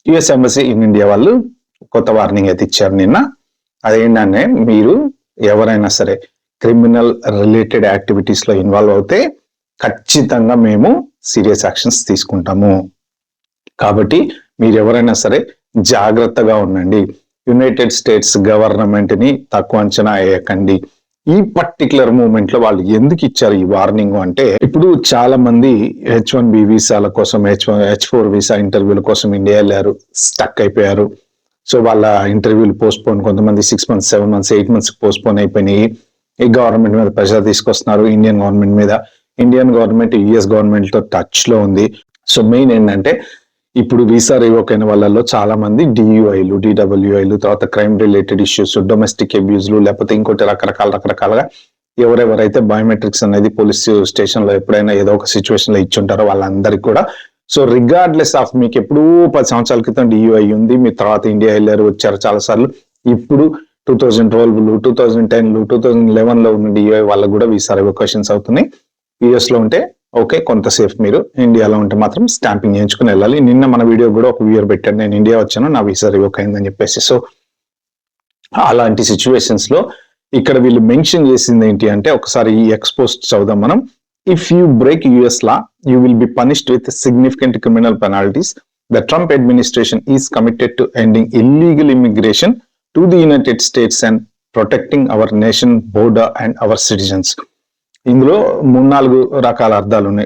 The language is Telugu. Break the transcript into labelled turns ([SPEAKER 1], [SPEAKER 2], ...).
[SPEAKER 1] యుఎస్ ఎంబసీ ఇన్ ఇండియా వాళ్ళు కొత్త వార్నింగ్ అయితే ఇచ్చారు నిన్న. అదేంటంటే మీరు ఎవరైనా సరే క్రిమినల్ రిలేటెడ్ యాక్టివిటీస్ లో ఇన్వాల్వ్ అవుతే ఖచ్చితంగా మేము సీరియస్ యాక్షన్స్ తీసుకుంటాము. కాబట్టి మీరు ఎవరైనా సరే జాగ్రత్తగా ఉండండి. యునైటెడ్ స్టేట్స్ గవర్నమెంట్ ని తక్కువ అంచనా వేయకండి. ఈ పర్టికులర్ మూమెంట్ లో వాళ్ళు ఎందుకు ఇచ్చారు ఈ వార్నింగ్ అంటే, ఇప్పుడు చాలా మంది H1B వీసాల కోసం, H4 వీసా ఇంటర్వ్యూల కోసం ఇండియా వెళ్ళారు, స్టక్ అయిపోయారు. సో వాళ్ళ ఇంటర్వ్యూలు పోస్ట్పోన్, కొంతమంది 6 months 7 months 8 months పోస్ట్పోన్ అయిపోయినాయి. ఈ గవర్నమెంట్ మీద ప్రెషర్ తీసుకొస్తున్నారు, ఇండియన్ గవర్నమెంట్ మీద. ఇండియన్ గవర్నమెంట్ యుఎస్ గవర్నమెంట్ తో టచ్ లో ఉంది. సో మెయిన్ ఏంటంటే ఇప్పుడు వీసా రివోక్ అయిన వాళ్ళలో చాలా మంది DUIలు, DWIలు, తర్వాత క్రైమ్ రిలేటెడ్ ఇష్యూస్, డొమెస్టిక్ అబ్యూజ్లు, లేకపోతే ఇంకోటి రకరకాలుగా ఎవరెవరైతే బయోమెట్రిక్స్ అనేది పోలీస్ స్టేషన్ లో ఎప్పుడైనా ఏదో ఒక సిచ్యువేషన్ లో ఇచ్చుంటారో వాళ్ళందరికీ కూడా. సో రిగార్డ్లెస్ ఆఫ్ మీకు ఎప్పుడూ 10 సంవత్సరాల క్రితం DUI ఉంది, మీ తర్వాత ఇండియా వెళ్ళారు, వచ్చారు చాలా సార్లు. ఇప్పుడు 2012, 2010, 2011 లో ఉన్న DUI వాళ్ళకు కూడా వీసా రివోకేషన్స్ అవుతున్నాయి. యుఎస్ లో ఉంటే ఓకే, కొంత సేఫ్. మీరు ఇండియాలో ఉంటే మాత్రం స్టాంపింగ్ చేయించుకుని వెళ్ళాలి. నిన్న మన వీడియో కూడా ఒక వ్యూయర్ పెట్టాడు, నేను ఇండియా వచ్చాను, నా వీసా రివోక్ అయిందని చెప్పేసి. సో అలాంటి సిచ్యువేషన్స్ లో ఇక్కడ వీళ్ళు మెన్షన్ చేసింది ఏంటి అంటే, ఒకసారి ఈ ఎక్స్పోజ్ చదువుదాం మనం. If you break US law you will be punished with significant criminal penalties. The Trump administration is committed to ending illegal immigration to the United states and protecting our nation border and hour citizens. ఇందులో 3-4 రకాల అర్థాలు ఉన్నాయి.